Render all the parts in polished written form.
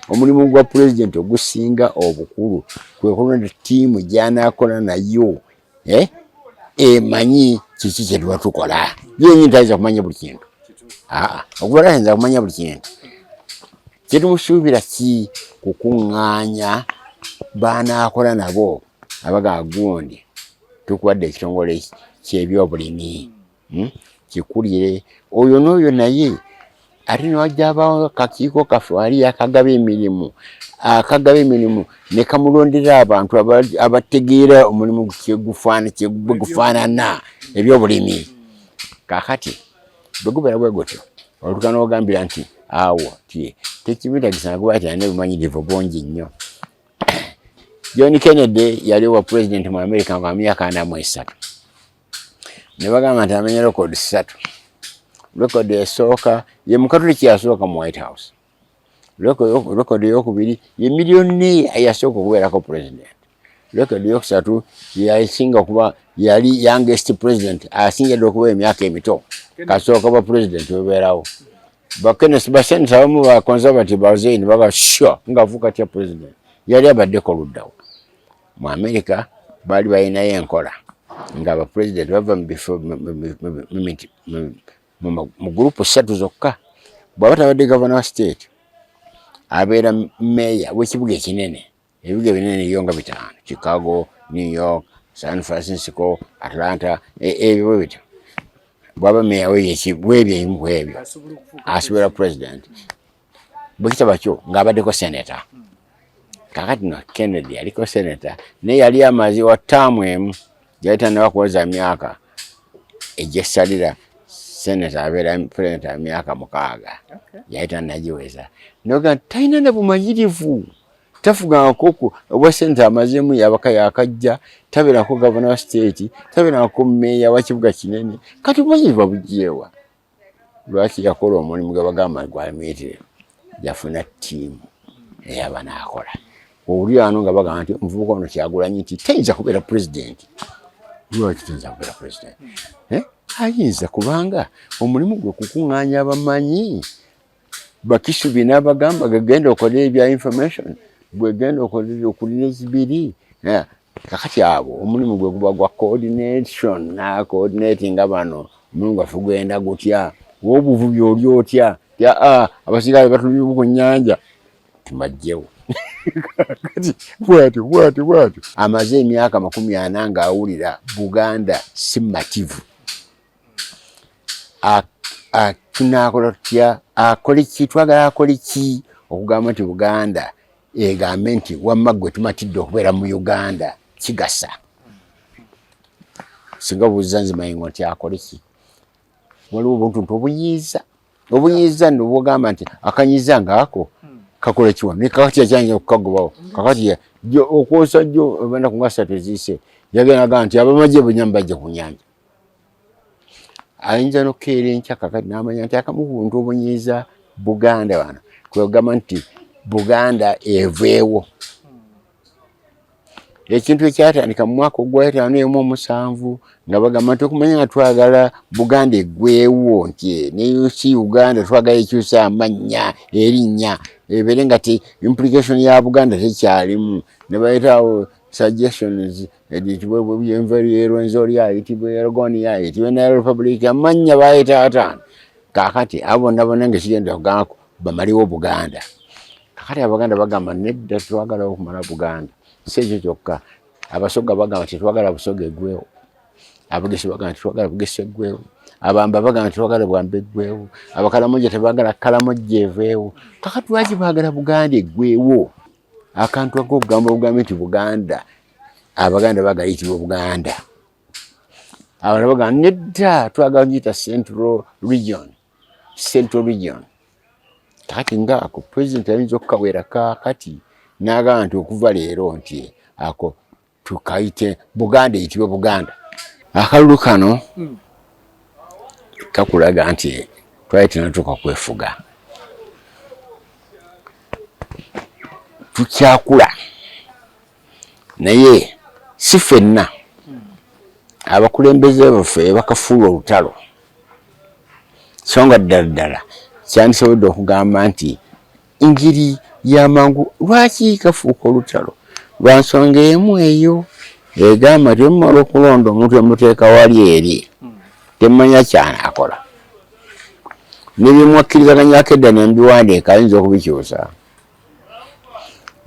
omulimu gwa president ogusinga obukulu kwe kulonda tiimu gy'anaakola nayo emanyi kiki kye tuba tukola yennyini tayinza kumanya buli kintu Okubera ayinza kumanya buli kintu kye tumusuubira ki kukuŋŋaanya baanaakola nabo abaga gundi tukuwadde ekitongole ky'ebyobulimi kikulire oyo n'oyo naye ate niwajja abaawo akakiiko kaffe wali akagaba emirimu ne kamulondera abantu abategeera omulimu gufaanana ebyobulimi kaakati bwe gubeera bwe gutyo olutuuka n'ogambira nti awo tekibiragisa nakuba ati alina ebimanyirivu bungi nnyo. John Kennedy yali wa president mu America nga myaka 43 ne bagamba nti amenya rekodi 3 rekodi esooka ye mukatoliki yasooka mu White House rekodi eyokubiri ye miliyoni yasooka okubeerako president rekodi eyokusatu yasinga okuba yali youngest president asingidde okuba emyaka emito kasooka ba president webeerawo baseneta abamu ba conservative bazeini baga sure ngaavuka tya president yali abaddeko luddawo mu America baali balinayo enkola nga aba president bava mu gurupu 3 zokka bw'aba tabadde governor wa state abeera meya w'ekibuga ekinene ebibuga ebinene eyo nga 5 Chicago, New York, San Francisco, Atlanta ebyo bityo bw'aba meya w'ebyo asobola president bwe kitaba kyo ng'abaddeko senator kakati no Kennedy yaliko senator naye yali amazi wa ttaamu emu yali nabakuweza myaka egyesalira senator abeera president ya myaka 6 yali tanagiweza noga talina na bumanyirivu tafugangako obwa senator amazeemu yabaka yakajja tabeerako governor wa state tabeerako meya wa kibuga kinene kati bumanyirivu bujeewa lwaki yakola omulimu gwe bagamba gwamuyitire yafuna ttiimu ey'abanaakola owuli ano nga bagamba nti omuvubuka ono Kyagulanyi nti tayinza kubeera president lwaki tayinza kubeera president ayinza kubanga omulimu gwe kukuŋŋaanya abamanyi bakisubi n'abagamba gagenda okolera ebya information gwegenda okulina ekibiri kakati abo omulimu gwe guba gwa coordination na coordinating bano omulimu gwaffe gugenda gutya w'obuvubi oli otya abasirikale batulira ku nnyanja tubajjewo kati bwatyo amaze emyaka 40 ng'awulira Buganda si mativu tunaakola tutya akole ki twagala akole ki okugamba nti Buganda egambe nti wamma gwe tumatidde okubeera mu Uganda kigasa singa buuza nze Mayengo nti akole ki waliwo obuntu nti obunyiiza nobugamba nti akanyiza ngaako kakola kiwa ne kakati yakyanja okukagobawo kakati okwosa jjo bana kunga 3 eziise yagenda nti abamagye bunyamba bajja ku nyanja ayinza n'okukeera enkya kakati n'amanya nti akamu ku buntu obunyiiza Buganda bano kwegamba nti Buganda eveewo ekintu ekyatandika mu mwaka ogwa 1957 nga bagamba nti okumanya nga twagala Buganda eggweewo nti ne Uganda twagala ekyusa amannya erinnya ebeere nga ti implication ya Buganda tekyalimu ne bayitawo suggestions editibwe enveri ayitibwe Erogoni ayitibwe na Republic amannya bayita atano kakati abo nabona ng'ekigenda okugambako bamaliwo Buganda kakati Abaganda bagamba nedda twagala okumala Buganda si ekyo kyokka abasoga bagamba tetwagala busoga eggweewo abagesi bagamba tetwagala bugesi eggweewo abamba bagamba tetwagala bwamba eggweewo abakalamoja tebagala kalamoja eveewo kakati lwaki baagala Buganda eggweewo akantu ak'okugamba obugambe nti Buganda Abaganda bagayitibwa Buganda abalala bagamba nedda twagala giyita Central Region kakati ngaako president ayinza okukawera kakati n'agamba nti okuva leero nti ako tukayite Buganda eyitibwe Buganda akalulu kano kakulaga nti twali tunatuuka kwefuga tukyakula naye si ffenna abakulembeze baffe bakafuula olutalo so nga ddala kyandisobodde okugamba nti ingiri yamangu lwaki kafuuka olutalo lwa nsonga emu eyo egamba temumala okulonda omuntu emuteeka wali eri temanya kyanakola nebimwakkirizaganyako edda nembiwandiika ayinza okubikyusa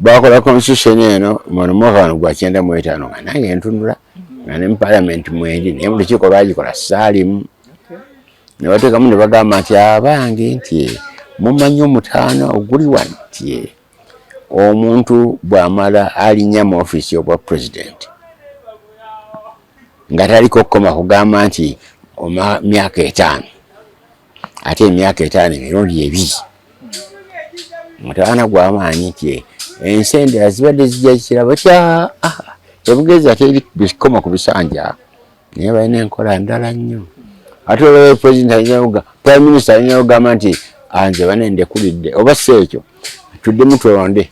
bakola constitution eno mu mwaka wano gwa 95 nga nange ntunula nga ne mu parliament mwendi naye mu lukiiko lwagikola saalimu ne bateekamu ne bagamba nti abange nti mumanyi omutaano oguli wano nti omuntu bw'amala alinnya mu ofiisi y'obwa president nga taliko okukoma kugamba nti myaka 5 ate emyaka 5 emirundi 2 mutaana gw'amaanyi nti ensende azibadde zijja kirabo kya ebugezi ate bikoma ku bisanja naye balina enkola ndala nnyo ate olwa prime minister alina ogamba nti anze banendekulidde oba si ekyo tuddemu twonde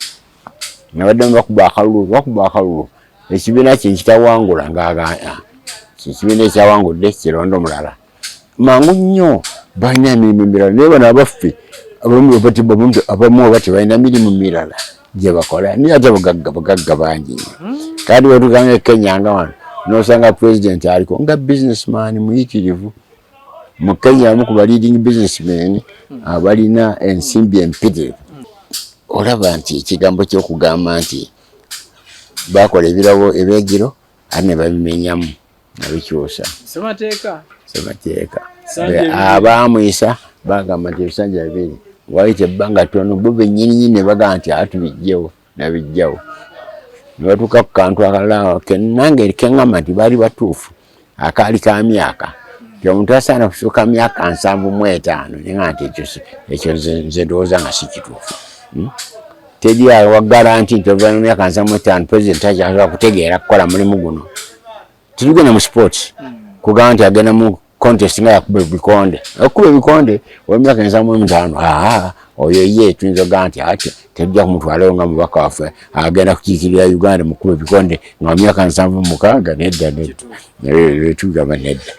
nabadde bakuba akalulu ekibiina kye kitawangula ekibiina ekyawangudde kironda omulala mangu nnyo balina emirimu emirala naye bano abaffe abamu oba tebalina mirimu mirala gye bakola naye ate bagagga bangi kandi wetugambe Kenya nga wano nosanga president aliko nga businessman muyitirivu mu Kenya amu ku leading businessmen abalina ensimbi empitirivu olaba nti ekigambo ky'okugamba nti bakola ebirabo ebyegiro ate ne babimenyamu nabikyusa semateeka abamwisa bagamba nti ebisanja bibiri wayita ebbanga ttono bo bennyini ne bagamba nti atubijjewo nabijjawo ne batuuka ku kantu akalala nange keŋŋamba nti baali batuufu akaali ka myaka nti omuntu asaana kusuuka myaka 75 nenga nti ekyo nze ndowooza nga si kituufu teri wa garanti nti oluvannyuma myaka 75 president akyasobola kutegeera kukola mulimu guno tetugenda mu sports kugamba nti agenda mu contest nga yakuba ebikonde okuba ebikonde olw'emyaka 75 oyo ye tuyinza ogamba nti ati tejja kumutwalayo nga mubaka waffe agenda kukiikirira Uganda mu kuba ebikonde nga myaka 76 nedda tugamba nedda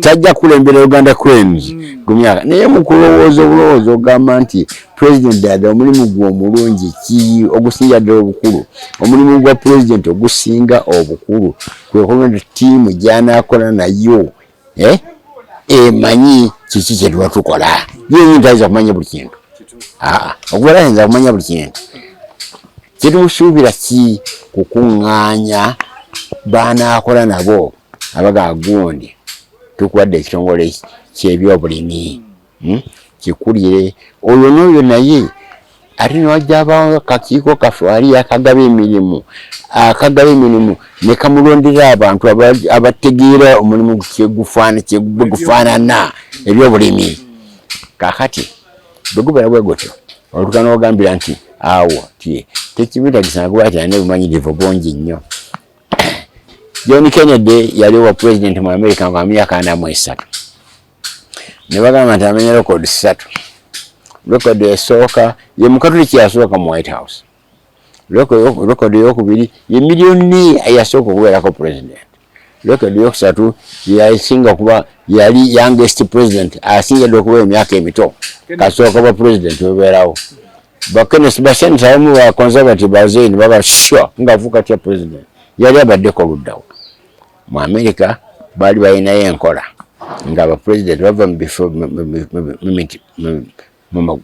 tajja kulembera Uganda Cranes gumyaka naye mu kulowooza obulowoozi ogamba nti president dada omulimu gwe omulungi ki ogusinga ddala obukulu omulimu gwa president ogusinga obukulu kwe kulonda ttiimu gy'anaakola nayo emanyi kiki kye tuba tukola ye ntayinza kumanya buli kintu okubera ayinza kumanya buli kintu kyetumusuubira ki kukuŋŋaanya baanaakola nabo abaga gundi tukuwadde ekitongole ky'ebyobulimi kikulire oyo n'oyo naye ate newajja abaawo akakiiko kaffe wali akagaba emirimu ne kamulondera abantu abategeera omulimu gufaanana ebyobulimi kakati bwegubeera bwe gutyo olutuka n'ogambira nti awo tekibitagisa nakuba ati alina obumanyirivu bungi nnyo John Kennedy yali owa president mu America nga myaka 43 ne bagamba nti amenya rekodi 3 rekodi esooka ye mukatoliki yasooka mu White House rekodi eyokubiri ye miliyoni yasooka okubeerako president rekodi eyokusatu yasinga okuba yali youngest president asingidde okubeera emyaka emito kasooka ba president webeerawo bakenesi baseneta abamu ba conservative bazeini baba sure ngaavuka tya president yali abaddeko oluddawo mu America baali balinayo enkola nga abapresident bava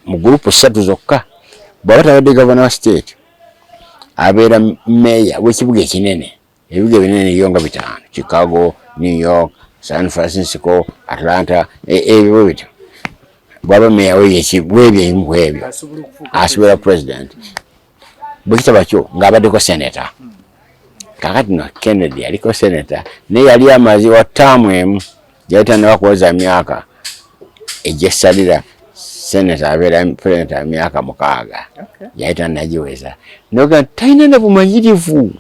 mu gurupu 3 zokka bw'aba tabadde governor wa state abeera meya w'ekibuga ekinene ebibuga binene eyo nga 5 Chicago, New York, San Francisco, Atlanta ebyo bityo bw'aba meya w'ebyo asobola president bwe kitaba kyo ng'abaddeko senator kakati no Kennedy yaliko senator naye yali amaze wa ttaamu emu yayita nebakuwoza myaka egyessalira senator abeera president ya myaka 6 yayita nagiweza noga talina na bumanyirivu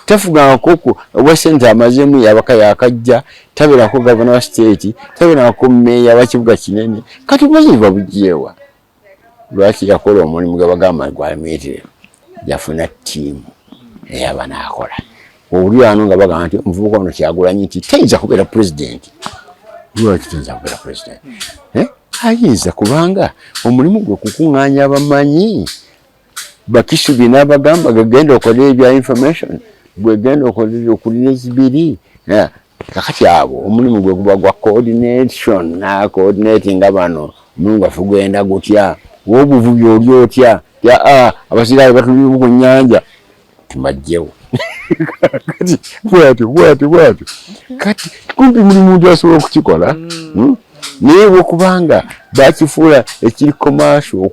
tafugangako obwa senator amazemu yabaka yakajja tabeerako governor wa state tabeerako meya w'ekibuga kinene kati bumanyirivu bujeewa lwaki yakola omulimu gwe bagamba gwamuyitire yafuna ttiimu ey'abanaakola oli wano nga bagamba nti omuvubuka ono Kyagulanyi nti tayinza kubeera president lwaki tayinza kubeera president ayinza kubanga omulimu gwe kukuŋŋaanya abamanyi bakisubi n'abagamba gagenda okolera ebya information gwegenda okulira ekibiri kakati abo omulimu gwe guba gwa coordination na coordinating bano omulimu gwe gugenda gutya wobuvubi oli otya abasiraayo batuli ku nnyanja tubajjewo kati bwatyo kati kumpi buli muntu asobola okukikola naye bwokubanga bakifuula ekiri commercial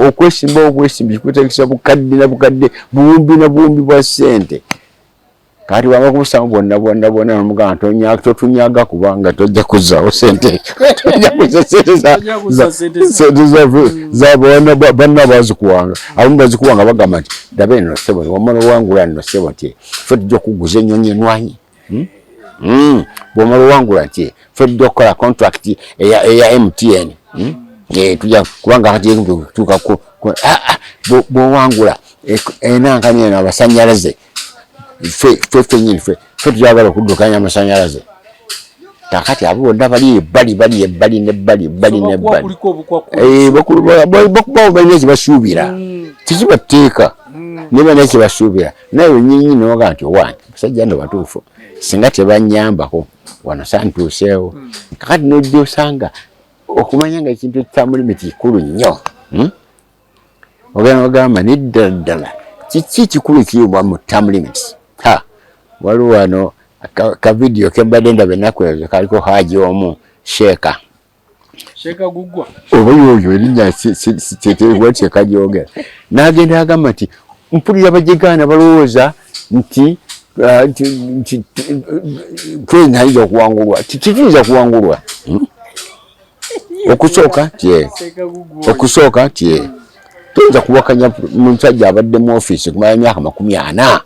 okwesimbawo kikutegesa bukadde na bukadde buwumbi na buwumbi bwa ssente kati waba kubusamu bonna nomugamba totunyaga kubanga tojja kuzzaawo ssente za banna bazikuwanga abamu bazikuwanga bagamba nti daba eno ssebo wamala owangula nno ssebo nti fe tujja okuguza ennyonyi enwanyi bwomala owangula nti fe tujja okukola contract eya MTN tujja kubanga kati tuuka bwowangula enankani eno abasanyalaze fe nyini fe tuyagala okuddukanya amasanyalaze kakati abo bonna bali ebbali bakubawo balina ekibasuubira tekibateeka naye balina ekibasuubira naye nyinyi noga nti owange basajja ndo batuufu singa tebanyambako wano santuuseewo kakati nojja osanga okumanya nga ekintu ekitamulimu kikulu nnyo ogenda ogamba neddala kiki kikulu kiyibwa mu term limits waliwo wano ka video kembadde ndaba ennaku ezo kaliko haji omu sheeka gugwa oba yoyo erinnya kyeteebwatyo kagyogera n'agenda agamba nti mpulira bajegaana balowooza nti twena ayinza okuwangulwa tituyinza kuwangulwa okusooka nti tuyinza kuwakanya musajja abadde mu ofiisi kumala emyaka 40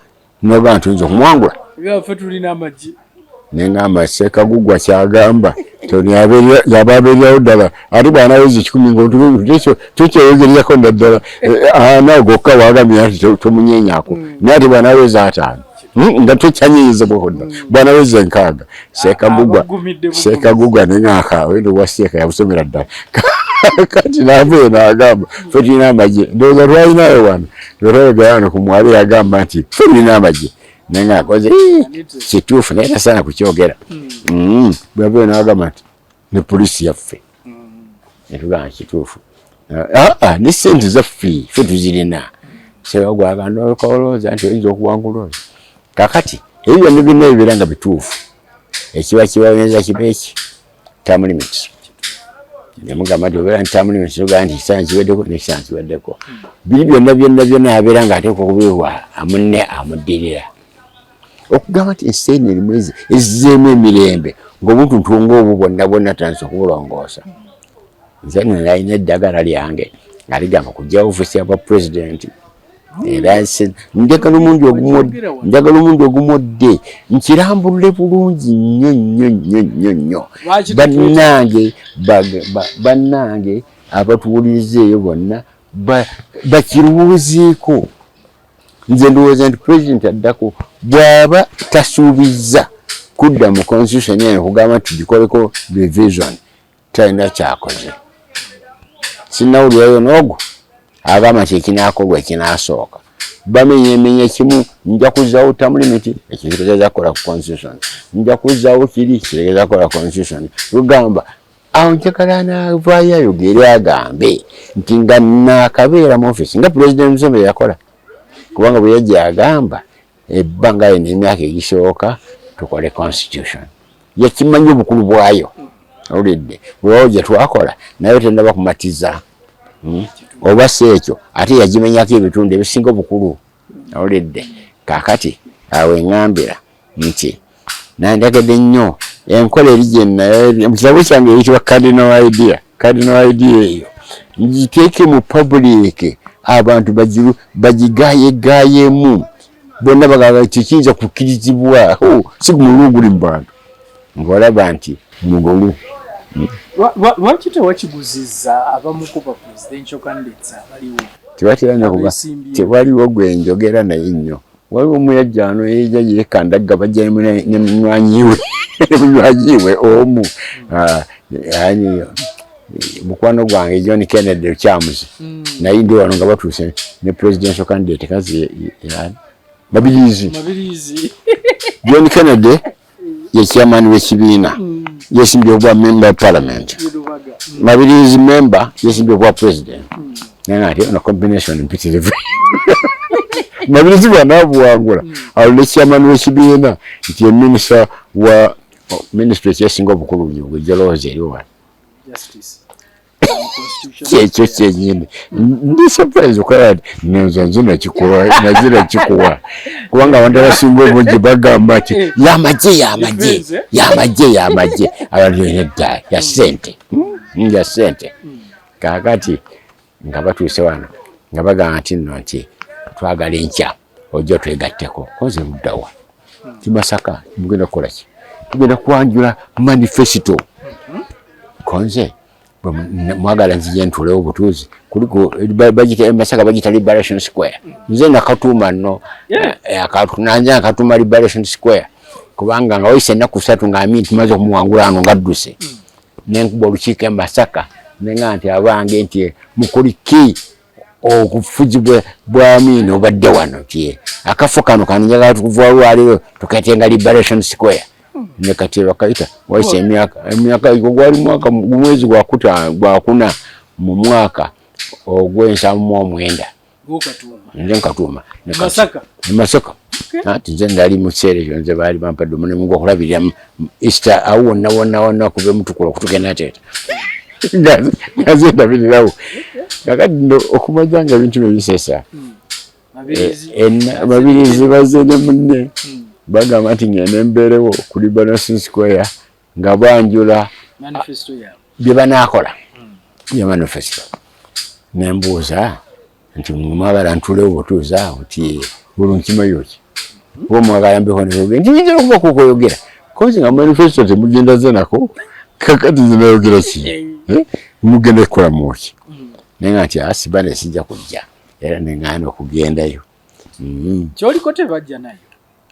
noga nti oyinza okumwangula neŋŋamba Ssekagugwa kyagamba yaba abeeryawo ddala ate bw'anaweza 10 tukyeyogerezako naddala nawe gokka wagambye nti tomunyenyaako naye ate bw'anaweza 5 nga tokyanyeyezebwa konna bw'anaweza 6 Ssekagugwa neŋŋakaawe ndowa Seeka yabusomera ddala kati naaveyo n'agamba fe tulina amagye ndowooza twalinayo wano lwetwayogera wano ku mwalo yagamba nti fe tulina amagye naye ng'akoze kituufu naye tasaana kukyogera bwaveyo n'agamba nti ne poliisi yaffe netugamba kituufu ne ssente zaffe fe tuzirina sebagwaganda olowooza nti oyinza okuwangula kakati ebyo byonna byonna bibeera nga bituufu ekiba kibaweza kibeeki term limits nemugamba nti obeera nti term limits tugamba nti ekisaana kiweddeko nekisaana kiweddeko biri byonna abeera nga ateeka okubeebwa amunne amuddirira okugamba nti enseeni erimu ezzeemu emirembe ng'obuntu ntunga obwo bwonna tandise okubulongoosa nze nalina eddagala lyange nga ligamba kujja ofiisi ya bwapulezidenti era njagala omundi ogumodde nkirambulule bulungi nnyo bannange abatuwuliriza eyo bonna bakiruwuziiko nze ndowooza nti pulezidenti addako bw'aba tasuubiza kudda mu constitution eno kugamba nti gikoleko revision talina kyakoze sinnawulirayo n'ogwo agamba nti ekinaakolwa ekinasooka bamenyemenya kimu nja kuzzaawo term limit ekitegeeza kukola ku constitution nja kuzzaawo kitegeeza kukola constitution lugamba awo njagala anaavaayo ayogere agambe nti nga naakabeera mu office nga pulezidenti Museveni yakola kubanga bwe yajja agamba ebbanga lino emyaka egisooka tukole constitution yakimanyi obukulu bwayo awulidde bwewawo gye twakola naye tendaba kumatiza oba si ekyo ate yagimenyako ebitundu ebisinga obukulu awulidde kakati awe eŋŋambira nti nandagedde nnyo enkola eri gyennayo mu kitabo kyange eyitibwa cardinal idea eyo ngiteeke mu public abantu bagigayegayemu bonna bagamba tekiyinza kukkirizibwa si gumululu guli mu bantu ng'olaba nti mugolu lwaki tewakiguziza abamu ku presidential candidates abaliwo tebateranya kuba tewaliwo gwe njogera naye nnyo waliwo omuyajja ano eja yekandaga bajja ne munywanyiwe omu yani mukwano gwange John Kennedy Chamuzi naye ndi wano nga batuuse ne presidential candidate kazi Mabirizi John Kennedy ye chairman w'ekibiina yesimbye obwa member of parliament Mabirizi member yesimbye obwa president naye ate ona combination mpitirivu Mabirizi banabuwangula alole chairman w'ekibiina nti ye minister wa ministry kyesinga obukulu nnyo Joloze eriwa Checho chenyine ndi surprise ukwadi nzo nazira chikuwa kuwanga wandala simbo moji bagamba ati ya maje abaliyenda ya sente kakati ngabatuuse wano ngabaga ati nti twagala enkya ojo twegatteko koze muddawa Masaka mugenda kukola ki tugenda kwanjula manifesto konze mwagala nzije ntulewo butuzi kuliko budget Masaka budget Liberation Square nze nakatuma no akatunanja akatuma Liberation Square kubanga nga oyise naku 3 ngami tumaze kumuwangula ano ngadduse nenkuba olukiiko Masaka nenga nti abange nti mukuliki okufujibwe bwamini obadde wano tie akafo kano kanyaga tukuva lwaliro tukatenga Liberation Square nekati bakaita waise emyaka igwali mwaka mwezi gwa kuna mu mwaka ogwensa mu mwenda nje nkatuma Masaka ati nze ndali mu sere yonze bali bampadde mune mungu okulabirira Easter awona kube mutukula kutugenda tete ngaze ndabirirawo kakati ndo okumajanga bintu ebisesa Mabirizi bazene munne bagamba nti ngende mberewo ku Liberation Square nga banjula manifesto yabo bye banakola ya manifesto nembuuza nti mwagala ntulewo butuuza nti bulunkiima yoki bo mwagala mbeho ne nti nje okuba kukoyogera kozi nga manifesto temugenda zenako kakati zinayogera ki mugenda kukola muki nenga nti asibane sijja kujja era nengana okugendayo kyoli kote bajja nayo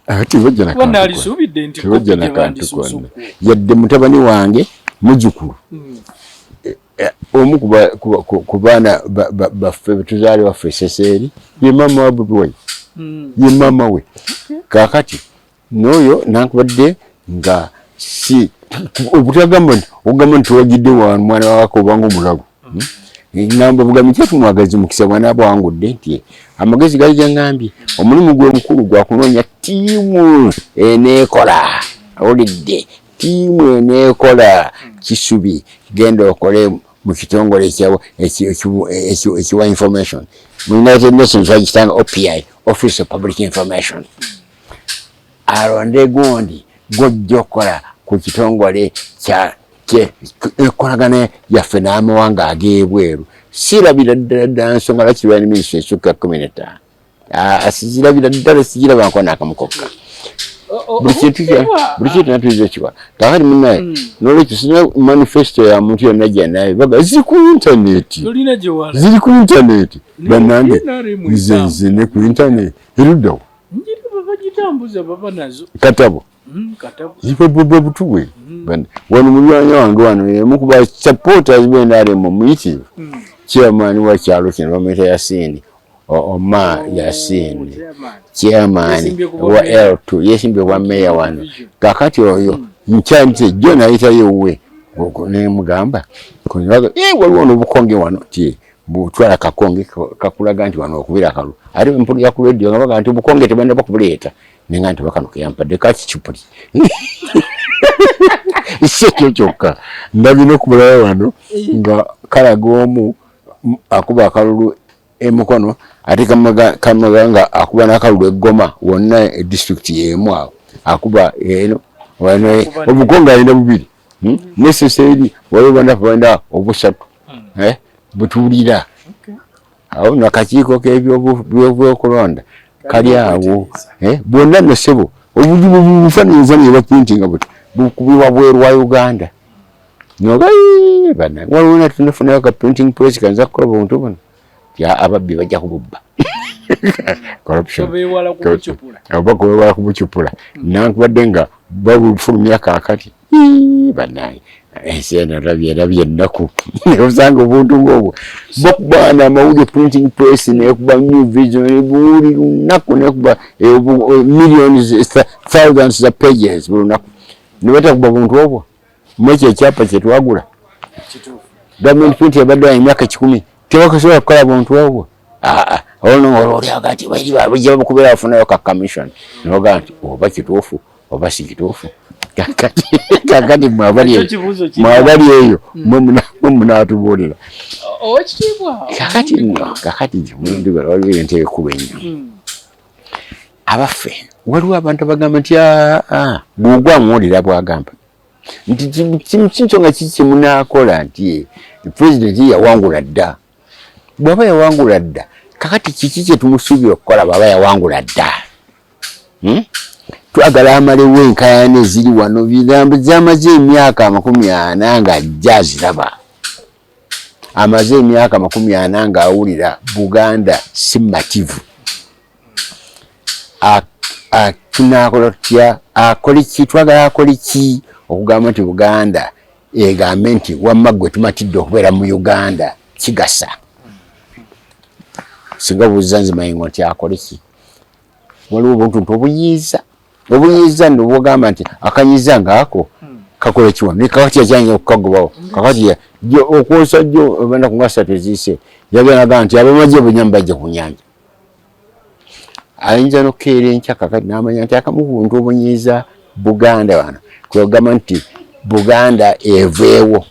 ati vajja na wana alisubide nti vajja na kantu kwanne yadde mutabani wange mujukuru omu kubana baffe tuzaali waffe seseri ye mama wa Bobi ye mama we kakati noyo nankubadde nga si obutagamba nti wagidde wa mwana wako bangu mulago ngamba bugamye tumwagazi mukisa bwana abo wangudde nti amagezi gali jangambye omulimu gwe mukulu gwa kunonya tiimu enekola olidde tiimu enekola kisubi genda okole mu kitongole ekyawo ekiwa information mu United Nations bagitanga OPI Office of Public Information alonde gundi gojjokola ku kitongole kya ekolagana yaffe n'amawanga ag'ebweru sirabira ddala nsonga lwaki lwali minisitule esukka 15 asirabira ddala sigiraba nko n'akamukokka buli kintu natuliza kiwa kakati munnaye nolwekyo sina manifesto ya muntu yonna gyanaye baga ziri ku intaneti bannange nze ne ku intaneti eruddawo katabo Zipo butuwe wano mulwanya wange wano mukuba supporters b'NRM muyitivu chairman wa kyalo kino bamuyita Yasini Oma Yasini chairman wa L2 yesimbye kwa meya wano kakati oyo nchanze John ayita yewe ne mugamba konyaga waliwo n'obukonge wano ti butwala kakonge kakulaga nti wano okubira kalu ali mpulu ya ku radio ngabaga nti bukonge tebanda bakubuleeta nenga nti bakanuka yampadde kaki kipuli isekyo kyokka ndabino kubulayo wano nga kalaga omu akuba akalulu emukono ate kamaga nga akuba n'akalulu eggoma wonna district yemu awo akuba eno wano obukonge alina bubiri necessary waliwo obusatu butulira awo nakakiiko k'ebyokulonda kali awo bwonna nosebo obuzibu bufaniriza ba printing buti bukubiwa bweru wa Uganda noga bana waliwo tunafuna ka printing press kanza kukola buntu bano ya ababbi bajja kububba corruption wala kubuchupula nankubadde nga babufulumya kakati banaye Sena rabye naku usanga ubuntu ngobo bokubana mawuli printing press ne kuba new vision buri naku ne kuba millions thousands of pages buri naku niweta kuba buntu obwo mweche chapa chetwagula government print yabadwa emyaka 10 tewakasobola kukola buntu obwo ono oli agati bajja bakubera afuna ka commission noga nti oba kituufu oba si kituufu kakati mwabali eyo mumuna atubulira owekitibwa kakati mundu waliwo ente kubenyo abafe waliwo abantu bagamba nti bugwa mwolira bwagamba nti kinsonga kiki munakola nti president yawangula dda bwaba yawangula dda kakati kiki kye tumusuubira okukola bwaba yawangula dda twagala amalewo enkayana eziri wano bigambo zamaze emyaka 40 nga ajja aziraba amaze emyaka 40 nga awulira Buganda simativu tunakola tutya akoliki twagala akoliki okugamba nti Buganda egambe nti wamma gwe tumatidde okubeera mu Uganda kigasa singa buuza Mayengo nti akoliki waliwo obuntu obunyiza ndobugamba nti akanyiza ngaako kakola kiwa mikakati yajanye okukagobawo kakati okwosa jjo obanda kungasa tezise yagenda nti abamaje bunyambajja ku nyanja ayinza nokeera enkya kakati n'amanya nti akamuntu obunyiza Buganda bano kwegamba nti Buganda eveewo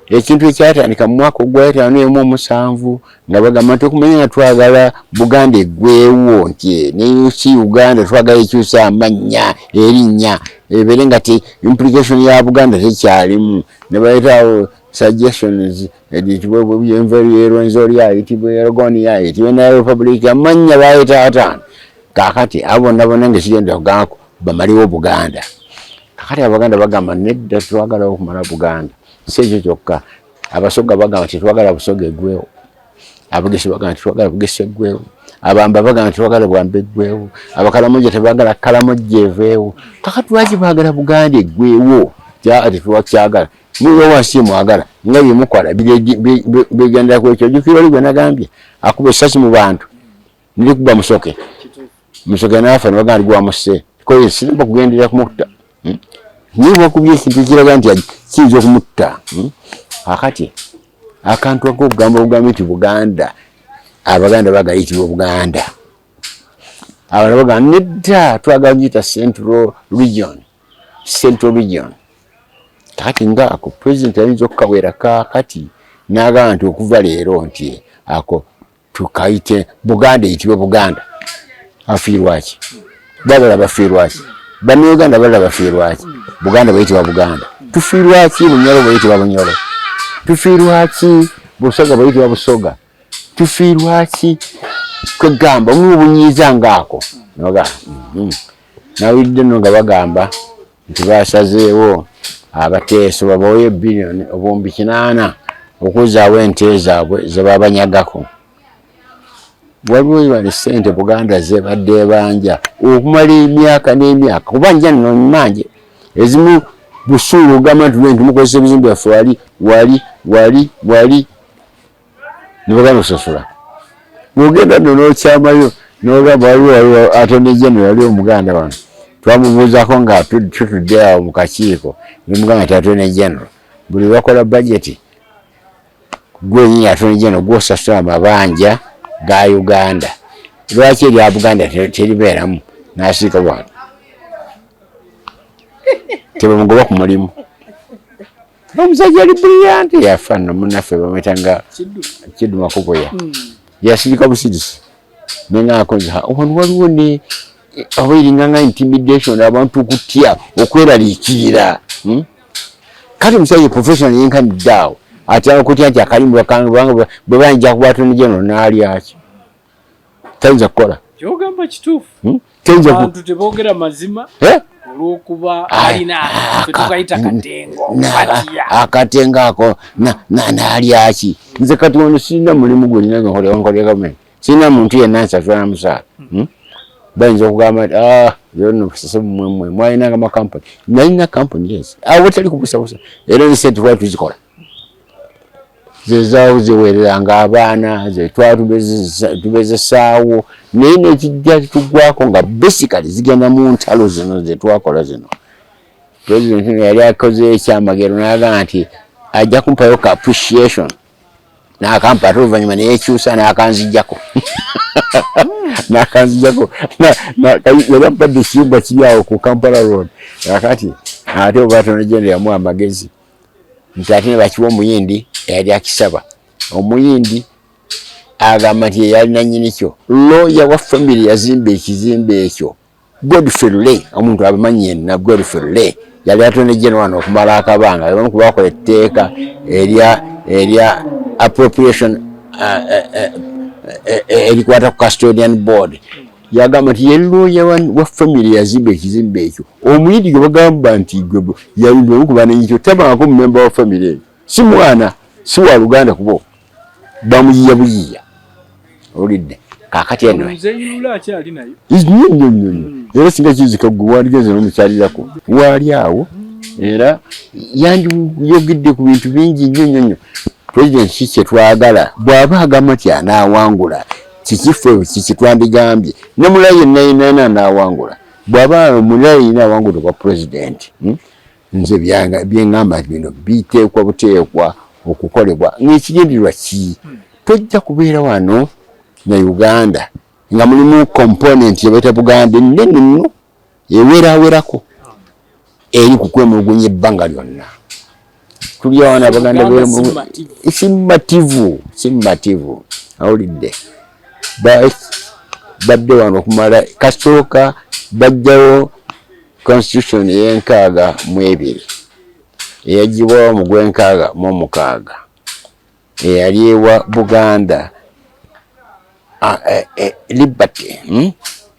ekintu ekyatandika mu mwaka ogwa'57 nga bagamba nti okumanya nga twagala Buganda eggweewo nti neyusi Uganda twagala ekyusa amannya erinnya ebeere nga ti implication ya Buganda tekyalimu ne baleetawo suggestions editibwe yenveryerwenzo lyayitibwe erogoni yayitibwe na republic amannya baayita atano kakati abona ng'ekigenda kugambako bamaliwo Buganda kakati Abaganda bagamba nedda twagala okumala Buganda sekyo kyokka abasoga bagamba tetwagala busoga eggweewo abagesi bagamba tetwagala bugesi eggweewo abamba bagamba tetwagala bwamba eggweewo abakalamoja tebagala kalamoja eveewo kakati lwaki baagala Buganda eggweewo tetwakyagala niwe wansi mwagala nga byemukola bigenda kwekyo jukira oli gwe nagambye akuba essasi mu bantu nilikuba musoke naafa nebagamba ligwamuse koye sinaba kugenderera kumutta niba okubye ekintu kiraga nti kiyinza okumutta akati akantu akokugamba bugambe nti Buganda Abaganda bagayitibwa Buganda abalala bagamba nedda twagala giyita Central Region kakati ngaako president ayinza okukawera kakati n'agamba nti okuva leero nti ako tukayite Buganda eyitibwe Buganda afiirwaki balala bafiirwaki Bannayuganda balala bafiirwaki Buganda bayitibwa Buganda tufiirwaki Bunyoro bayitibwa Bunyoro tufiirwaki Busoga bayitibwa Busoga tufiirwaki kwegamba omubunyiiza ngaako nawulidde nno nga bagamba nti basazeewo abateeso babawe billion obumbi 8 okuzaawo ente zaabwe zebabanyagako waliwo bali ssente Buganda zebadde banja okumala emyaka n'emyaka kuba nja nno mmanje ezimu busuulu ogamba nti lwenti mukozesa ebizimbe byaffe wali nibagana osasula nogenda nno n'okyamayo n'ogamba waliwo Attorney General yali Omuganda wano twamubuuzako nga tutudde awo mu kakiiko nimugamba nti Attorney General buli bakola budget gwenyini Attorney General gwosasula amabanja ga Uganda lwaki erya Buganda teribeeramu n'asiika bwano tebamugoba ku mulimu omusajja ali brilliant yafa nno munnaffe bamwetanga Kiddu Makuboya yasirika busirisi nengakonza wano waliwo ne abayiringanga intimidation abantu kutya okweraliikirira kati omusajja professional yenkaniddeawo ate okutya nti akalimu bakanga bwe banja kuba Attorney General n'alyaki tayinza kukola kyogamba kituufu abantu teboogera mazima olw'okuba alina tukayita katengo akatengo ako n'alyaki nze kati ono sirina mulimu gwolina nkolera gavumenti sirina muntu yenna nsasula na musaala bayinza okugamba yonna sasa mmwe mwalina amakampani nalina kampani yes awo tali kubusabusa era ne sente twali tuzikola zezaawo ziwereranga abaana tubezesaawo naye nekijja tugwako nga basically zigenda mu ntalo zino zetwakola zino. President yali akoze ekyamagero n'agamba nti ajja kumpayo ka appreciation n'akampa ate oluvannyuma neyekyusa n'akanzijjako n'akanzijjako yali ampadde ekiyumba kiri awo ku Kampala Road kakati ate oba tonagenda yamu amagezi nti ate ne bakiwa omuyindi eyali akisaba omuyindi agamba nti yeyali nannyini kyo looya wa family yazimba ekizimbe ekyo Godfrey omuntu abamanyi yenna Godfrey yali atonejjeno wano okumala akabanga omu kubakola etteeka erya appropriation erikwata ku custodian board yagamba nti ye looya wa family yazimba ekizimbe ekyo omuyindi gwe bagamba nti yali omukubananyi kyo tabangako mumemba wa family eyo si mwana si wa Luganda kubo bamuyiya buyiya olidde kakati eno era singa kizika gwe wandigeze n'omukyalirako wali awo era yandiyogedde ku bintu bingi nnyo. President kiki twagala bw'aba agamba nti anaawangula kikifo kikitwandigambye ne mulayi yenna anaawangula bw'aba mulayi naawangula kwa president nze byeŋŋamba nti bino biteekwa buteekwa okukolebwa ng'ekigendererwa ki tojja kubeera wano na Uganda nga mulimu component yebayita Buganda ennene nno eweraawerako eri kukwemulugunya ebbanga lyonna tuli awana Abaganda simmativu awulidde badde wano okumala kasooka bajjawo constitution y'enkaaga-mu-2 eyagibwawo mu gw'enkaaga-mu-6 eyali ewa Buganda liberty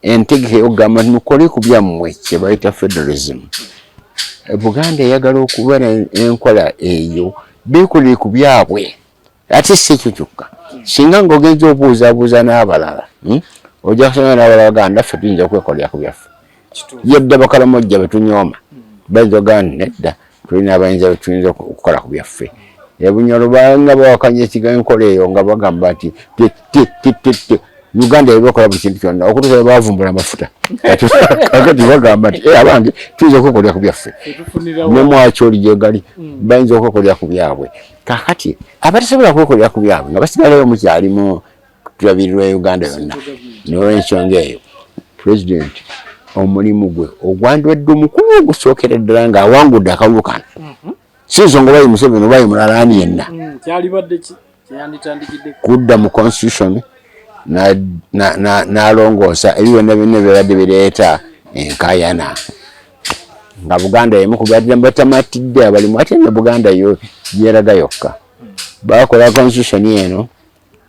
entegeka y'okugamba nti mukole ku byammwe kye bayita federalism. Buganda eyagala okuba enkola eyo beekolere ku byabwe ate si ekyo kyokka singa ng'ogenza obuuzaabuuza n'abalala ojja kusanga n'abalala baganda ffe tuyinza kwekolera ku byaffe yedda bakalamojja betunyooma bayinza ogamba nedda tulina abayinza betuyinza okukola ku byaffe ebunyolo banga bawakanya enkola eyo nga bagamba nti Uganda ebakola buli kintu kyonna okutuusa bavumbula amafuta kakati bagamba nti abange tuyinza okwekolera ku byaffe ne mwaki oli gyegali bayinza okwekolera ku byabwe kakati abatasobola kwekolera ku byabwe nga basigalayo mukyalimu tulabirirwa Uganda yonna n'olw'ensonga eyo president omulimu gwe ogwandiwadde omukulu ogusookera ddala ng'awangudde akalulu kano si nsonga bayi Museveni obayi mulala ani yenna kudda mu constitution n'alongoosa ebyo byonna byabadde bireeta enkayana nga Buganda yemu kubyadde batamatidde abalimu ate ne Buganda yo yeeraga yokka bakola constitution eno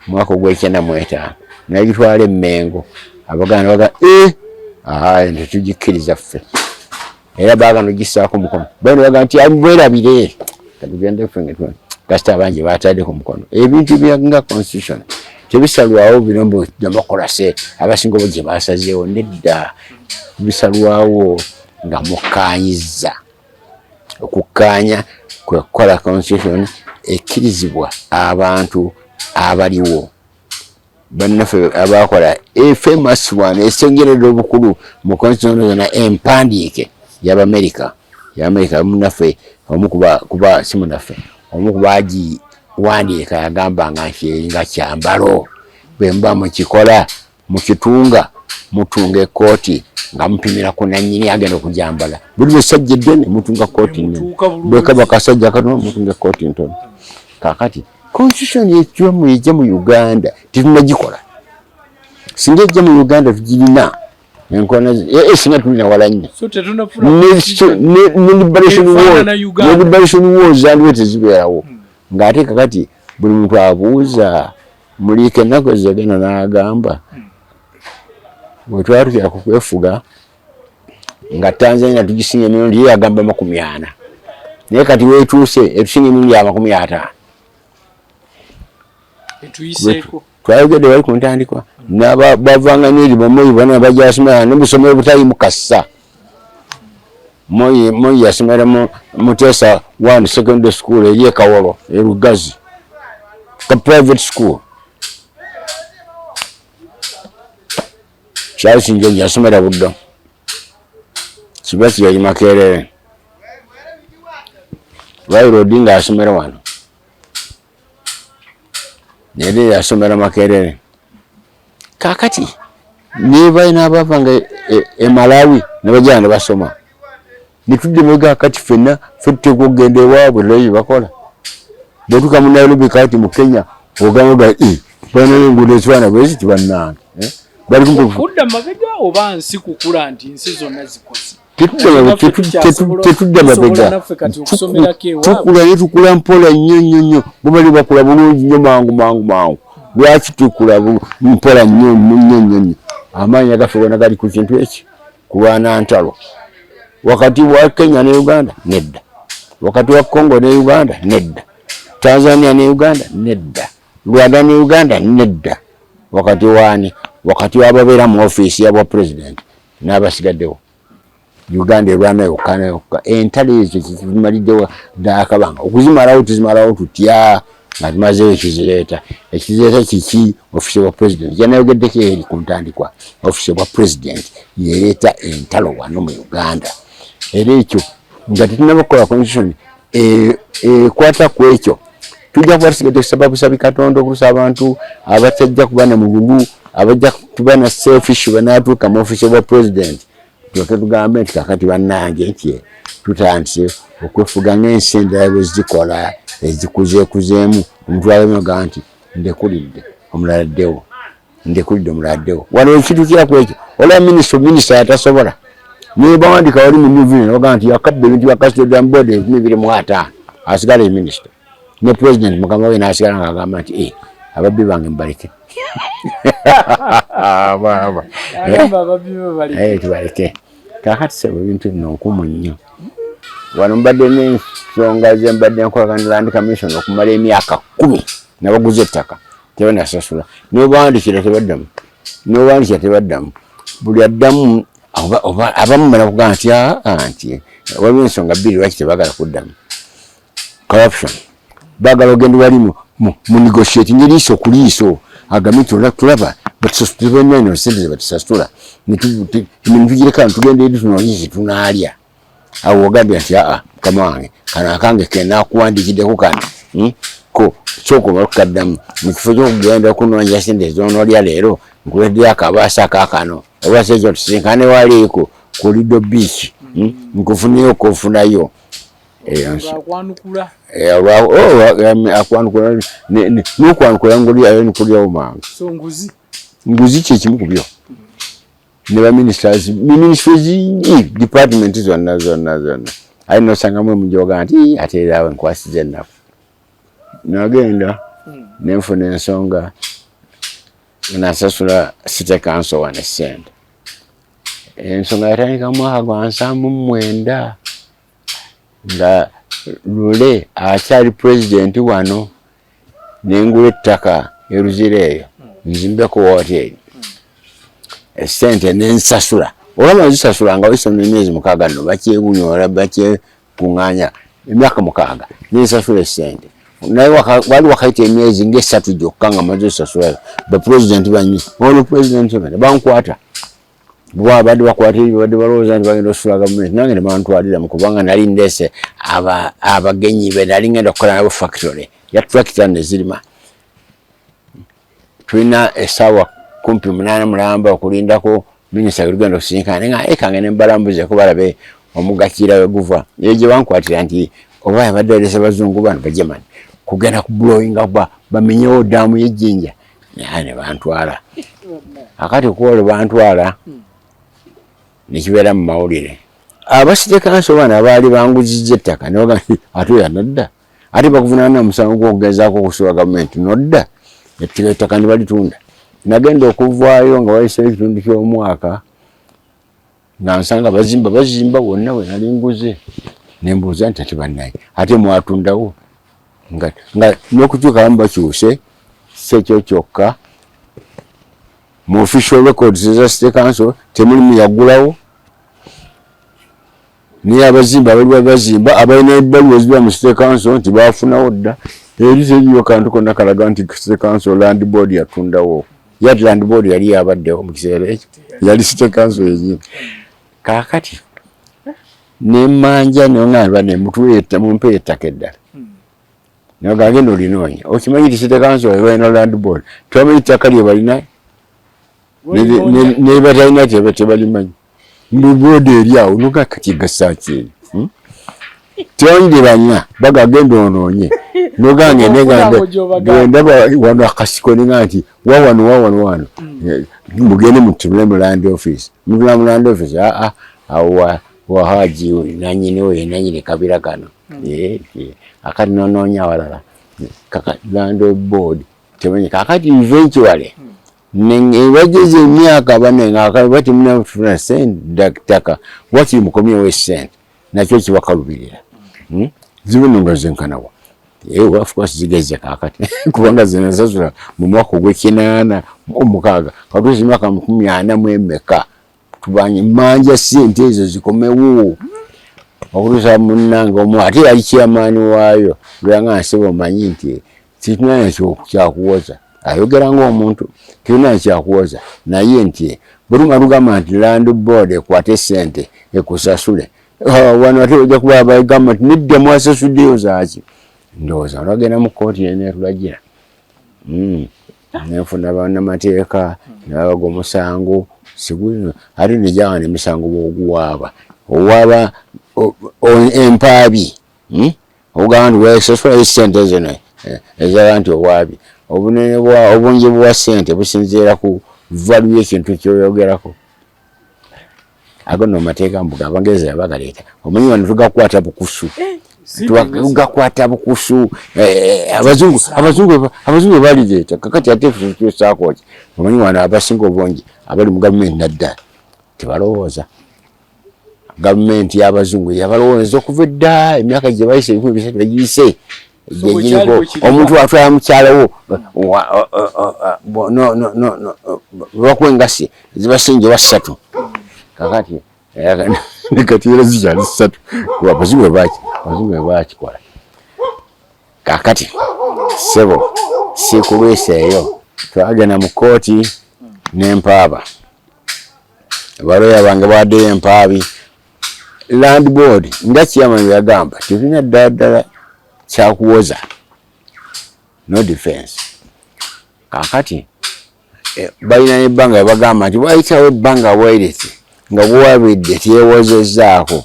mwaka ogw'e95 nagitwala Mayengo Abaganda baga tetugikiriza ffe era baagano gisaako mukono bano baga nti amwerabire katugende ffe kasita abangi bataddeko mukono ebintu byanga constitution tebisalwawo binombo demokrasi abasinga bwe basazeewo nedda bisalwawo nga mukanyiza okukanya kwekola constitution ekkirizibwa abantu abaliwo bannaffe abakola famous one esengeredde obukulu mu constitution zonna empandiike y'Abamerika munnaffe omu kuba si munnaffe omu kubagi wandiika yagambanga nti eringa kyambalo bwe muba mukikola mukitunga mutunga ekkooti nga mupimira ku nannyini agenda okujambala buli lwesajja eddene mutunga kkooti nnene bwekaba kasajja katono mutunga ekkooti ntono kakati constitution ejja mu Uganda tetunagikola singa ejja mu Uganda tugirina enkona singa tulina wala nnyo ne liberation wars zandiwe tezibeerawo ng'ate kakati buli muntu abuuza muliika ennaku ezagenda n'agamba bwe twali tutera ku kwefuga nga Tanzania tugisinga emirundi ye yagamba 40 naye kati weetuuse etusinga emirundi ya 50 twayogedde wali ku ntandikwa bavanga n'eriba Moyi bonna bajja basomera n'obusomero butali mukassa. Moyi yasomera mu Mutesa 1 secondary school eri e Kawolo e Lugazi, ka private school. Charles Njenje yasomera Buddo, Kibasi yali Makerere, Raila Odinga yasomera wano, Nyerere yasomera Makerere. Kakati niba ina abavanga e Malawi ne bajja ne basoma, nitudde mwega kati fenna fette kugenda ewaabwe leyo bakola. Bwetuka mu Nairobi kati mu Kenya ogamba bana ngude ezwana bwezi tibannange bali kudda mabega oba nsi kukula nti nsi zonna zikoze. Tetudde mabega tukula tukula mpola nnyo bwe bakula bulungi nnyo mangu lwaki tukula mpola nnyo amaanyi agaffe gonna gali ku kintu eki kulwana ntalo wakati wa Kenya ne Uganda nedda, wakati wa Congo ne Uganda nedda, Tanzania ne Uganda nedda, Rwanda ne Uganda nedda, wakati wani wakati wababeera mu office ya president n'abasigaddewo Uganda erwana yokka entalo ezo zimaliddewo dakabanga okuzimalawo tutya nga tumazeewo ekizireeta kiki office wa president yanayogeddeko eri ku ntandikwa office wa president yereeta entalo wano mu Uganda. Era ekyo nga tetunabakola constitution ekwata ku ekyo tujja kuba tusigadde kusaba busabi Katonda okusa abantu abatajja kuba na mululu abajja kuba na selfish banatuuka mu office wa president tugambe nti kakati bannange nti tutandise okwefuga ng'ensi endala bwe zikola ezikuzeekuzeemu omuntu alemaga nti ndekulidde omuladdewo wano ekitukira ku ekyo olaba minisita atasobola nebawandika wali mu New Zealand oga nti yakabba ebintu bya custodian board 225 asigala e minisita ne president mukama we n'asigala ng'agamba nti ababbi bange mbaleke tubaleke. Kakati sebo ebintu bino nkumu nnyo wano mbadde n'ensonga ze mbadde nkolagana Land Commission okumala emyaka 10 nabaguze ettaka tebanasasula nebawandikira tebaddamu buli addamu abamu bala kugamba nti waliwo ensonga bbiri lwaki tebagala kuddamu corruption bagala ogenda wali mu negotiate nyeriiso ku liiso agambe tulaba batusasula sente ze batusasula nitugireka ntugenda eri tunoliisi tunaalya awo ogambye nti mukama wange kano akange kenakuwandikiddeko kano ko sooka oba tukaddamu mu kifo ky'okugenda okunoonya sente zonoolya leero nkuleddyo akabaasa kaakano oba sekyo tusinkane waliiko ku Lido Beach nkufuneyo kofunayo akwanukula n'okwanukula nkulyawo mangu nguzi kyekimu ku byo ne baministers department zonna ayi nosangamu emujoga nti ate erawe nkwasize ennaku nagenda nenfuna ensonga nasasula city council wane sente ensonga yatandika mwaka gwa 79 nga Lule akyali president wano nengula ettaka eruzire eyo nzimbeko hoteri esente nensasula olaba zisasula nga wisoma emyezi 6 no bakyewunyola bakyekunganya emyaka 6 nensasula esente naye wali wakaita emyezi nga 3 gyokka nga maze sasula ba president banyi ono president bankwata bwabadde bakwata badde balowooza nti bagenda osula gavumenti nange ne bantwalira mu kubanga nali ndeese abagenyi be nali ngenda okukola nabo factory ya tractor ne zirima tulina essaawa 8 mulamba okulindako minisita gelugenda okusinkana nga ekange ne mbalambuzeko balabe omugakiira we guva eyo gye bankwatira nti oba yabadde alese bazungu bano bajamani kugenda ku blowinga bamenyewo daamu y'ejjinja naye ne bantwala akati kuolo bantwala nekibeera mu mawulire abasite kanso bana abaali banguzizza ettaka nebaga ate yanadda ate bakuvunaana musango gw'okugezaako okusula gavumenti nodda ettaka ne balitunda nagenda okuvaayo nga wayiseeyo ekitundu ky'omwaka nga nsanga bazimba wonna we nali nguze nembuuza nti ate bannaye ate mwatundawo nga n'okukyuka bamu bakyuse si ekyo kyokka mu official records za State Council temulimu yagulawo ni abazimba bali bazimba abalina ebbaluwa ezibya mu State Council nti bafunawo dda erize yiyo kantu konna kalaga nti State Council land board yatundawo yali land board yali yabaddewo mu kiseera ekyo yali State Council yennyini kaakati nemanja nongamba nemutuyeta mumpe ettaka eddala nogagenda olinoonya okimanyi ti State Council balina land board twamanyi ettaka lye balina nebatalina tebalimanyi mubodi eri awo noga kakigasa tiondiranya bagagenda onoonye nogange negenda wano akasiko ninga nti wawano mugende mutubule mu land office mutula mu land office awa wahaji nanyini we nanyini kabira kano akati nononya walala land board temenye kakati eventually wajeze emyaka banenga bati muna sent daktaka wati mukomye we sent nakyo kibakalubirira zibununga zenkanawa of course zigeze kakati kubanga zinasasula mu mwaka gw'ekinaana omukaaga katuzi myaka 40 mu emeka tubanye manja sente ezo zikomewo okutusa munnanga omu ate yali chairman waayo lwanga nsebo manyi nti situnanya kyakuwoza ayogera ng'omuntu kirina kyakuwoza naye nti bulunga lugamba nti land board ekwate sente ekusasule wano ate ojja kuba bagamba nti nedda mwasasuddeyo zaaki ndowooza olwagenda mu kooti nenetulagira nenfuna bannamateeka nabaga omusango sigulino ate nejawa nemisango bwoguwaaba owaaba empaabi ogamba nti wesasulayo sente zino ezaga nti owaabi obunene obungi bwa sente businziira ku value y'ekintu kyoyogerako ago no mateeka mbuga bangeze abagaleeta omanyi wano tugakwata bukusu tugakwata bukusu abazungu baligeeta kakati ate tukyusaako ki omanyi wano abasinga obungi abali mu gavumenti nadda tebalowooza gavumenti y'abazungu yabalowooza okuva edda emyaka gye bayise 3 bagiyise omuntu atwala mukyalawo bakwengasi zibasinje 3 kakati kati era zikyali 3 abazungu bakikola kakati sebo sikulweseeyo twagenda mu kooti n'empaaba baloya bange bawaddeyo empaabi land board nga chairman yagamba tulina ddala kyakuwoza no defense kakati balina nebbanga bagamba nti wayitawo ebbanga waireti nga buwabidde tyewozezaako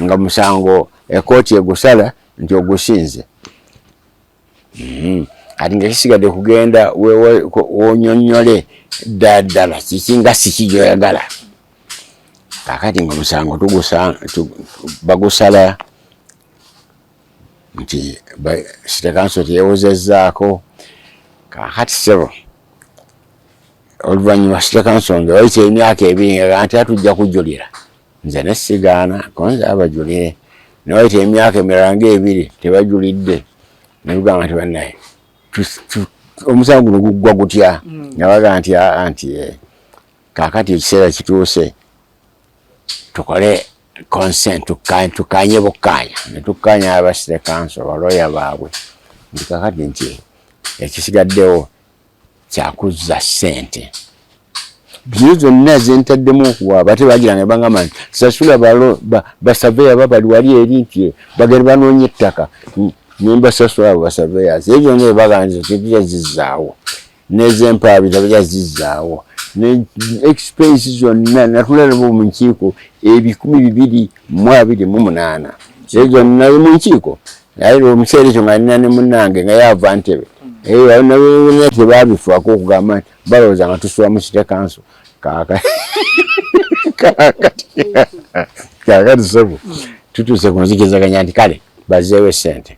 nga musango ekooti egusala nti ogusinze ati nga kisigadde kugenda wonyonyole ddala kiki nga siki gyoyagala kakati nga musango bagusala nti State Council tyewozezaako kakati sebo oluvannyuma State Council nga wayita emyaka 2 nga nti atujja kujulira nze nesigaana konze abajulire newayita emyaka emirala nga 2 tebajulidde nebugamba nti bannaye omusango guno guggwa gutya nabaga nti kakati ekiseera kituuse tukole consent tukanye bukanya netukanya aba State Council baloya baabwe nti kakati nti ekisigaddewo kyakuzza sente bino zonna zentaddemu okuwaaba ate bagiranga bangamba nti sasula basaveya babali wali eri nti bagenda banoonya ettaka nimbasasula abo basaveyazi ebyo nga baganza tebija zizzaawo nezempaabi tabija zizzaawo ne expense zonna natulaba mu nkiiko 228 ezo nali mu nkiiko naye omuseera ekyo nga nina ne munnange nga yava Ntebe tebabifaako okugamba nti balowooza nga tusula mu State Council kakati sebo tutuuse ku nzikizaganya nti kale bazeewo sente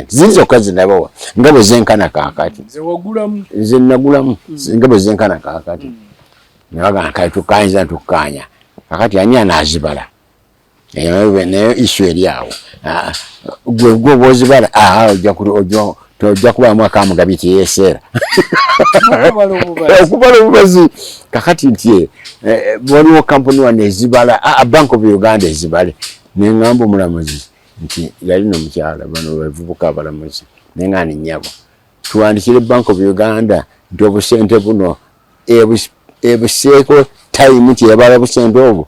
zizokka zinabawa nga bwe zenkana kakati nze nagulamu nga bwe zenkana kakati nabaga kale tukkanyiza tukkanya kakati ani anaazibala naye issue eri awo gwe bw'ozibala ojja tojja kuba mwaka mugabiti yesera okubala obubazi kakati nti waliwo kampuni wano ezibala Bank of Uganda ezibale neŋŋamba omulamuzi nti yali n'omukyala bano bavubuka abalamuzi neŋŋani nnyabo tuwandikire Bank of Uganda nti obusente buno ebuseeko time nti yabala busente obwo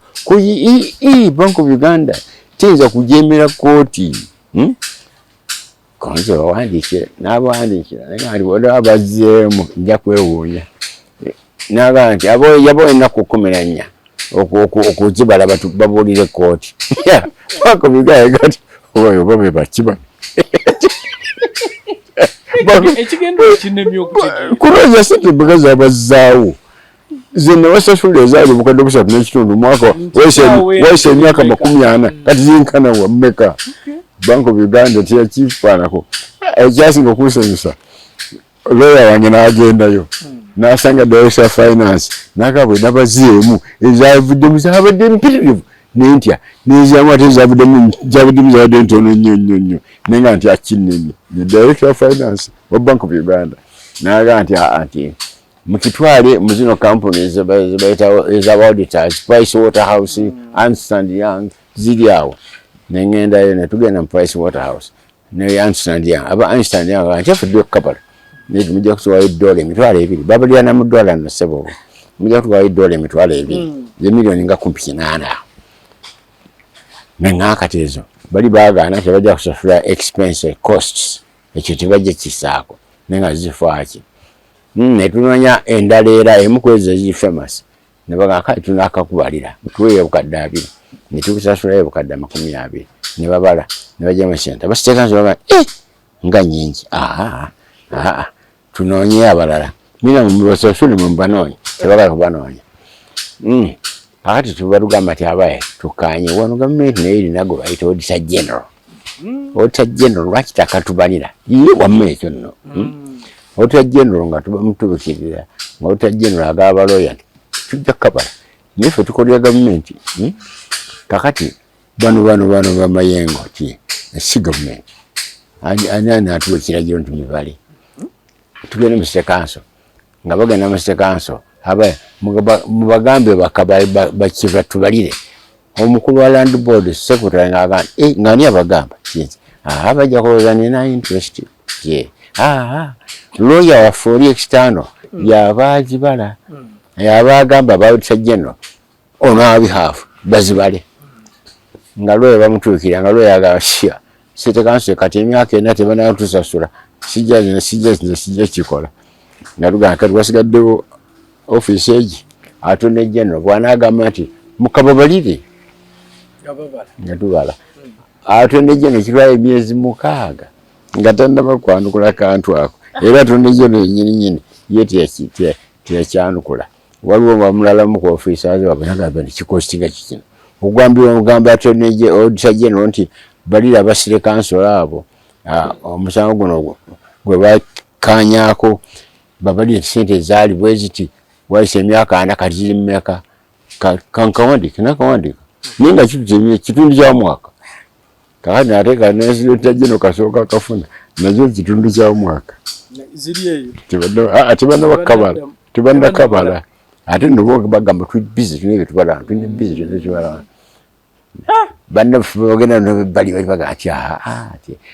Bank of Uganda tiyinza kujemera kooti konzo bawandiikira n'abawandiikira neŋŋani bw'oba bazzeemu nja kwewuunya naga nti yabo ennaku 14 okuzibala babuulire kooti Bank of Uganda gati oyo babe bakiba ekigendo kinnemye okutegeera kunonya sente bagazi abazzaawo zino basasula ezaali obukadde 3 n'ekitundu mwaka wese emyaka 40 kati zinkana wa mmeka Bank of Uganda teyakifaanako ekyasinga okunsanyusa lawyer wange n'agendayo n'asanga director of finance n'agabwe n'abazeemu ezavuddemu zabadde mpitirivu n'entya n'ezaamu ate zavuddemu zabadde ntono nnyo nenga nti akinene the director of finance wa Bank of Uganda n'aga nti mukitwale mu zino companies eza auditors Pricewaterhouse, Ernst & Young ziri awo nengendayo netugenda mu Pricewaterhouse ne Ernst & Young aba Ernst & Young nkyafudde okukapala mujja kutuwaayo $2 babalira na mu $1 na sebo mujja kutuwaayo $2 ze milioni nga 8 neŋŋakati ezo bali baagaana tebajja kusasula expense costs ekyo tebajja kisaako nenga zifaaki netunoonya endala era emu kwezi eziri famous ne bagamba tunakakubalira tuweeyo obukadde 2 ne tukusasulayo obukadde 20 ne babala ne bajjamu sente basiteeka nti bagamba nga nnyingi tunoonye abalala mina mubasasule mubanoonye tebagala kubanoonya kakati tubalugamba ti abaye tukanye wano gavumenti naye erinago bayita auditor general lwaki takatubalira wamma ekyo nno auditor general nga tubamutubikirira nga auditor general agaba baloya tujja kukabala naye ffe tukolera gavumenti kakati bano bamayengo ti si gavumenti ani atuwa ekiragiro nti mibale tugende mu city council nga bagenda mu city council abaye mubagambe bakiva tubalire omukulu wa land board secretary ng'agamba ng'ani abagamba bajja kulowooza nina interest lawyer waffe oli external y'abaazibala y'abagamba bawulisa general on our behalf bazibale nga lawyer bamutuukira nga lawyer agamba city council kati emyaka 4 tebanaatusasula sijja kikola nga tugamba kati wasigaddewo office egi atone general bw'anaagamba nti mukababalire nga tubala atone general kitwala emyezi 6 nga tannaba kwanukula kantu ako era atone general nyini ye teyakyanukula waliwo bamulalamu ku office aze babonagamba nti kikostinga kikino ogamba atone auditor general nti balira abasire council abo omusango guno gwe bakanyaako babalire sente zaali bweziti waise emyaka 4 kati ziri mmeka kankawandika ninga kitundu kya mwaka kakati nateeka nesita gino kasooka kafuna nazo kitundu kya mwaka tebannakabala ate nobo bagamba tuli busy tunebe tubala bannaffe bagenda bali baga ati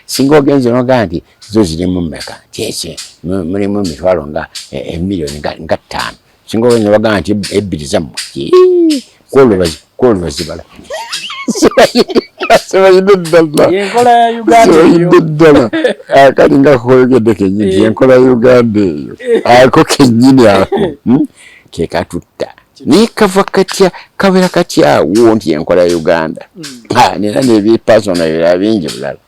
singa ogenze noga nti zo ziri mu mmeka kyekye mulimu emitwalo nga emiliyoni nga 5 singa ogenze baga nti 2 zammwe kwolwo bazibala sebayina ddala kati nga koyogedde kenyini enkola ya Uganda eyo ako kenyini ako kekatutta nikava katya kabera katya awo nti enkola ya Uganda nera nebipasona bira bingi bulala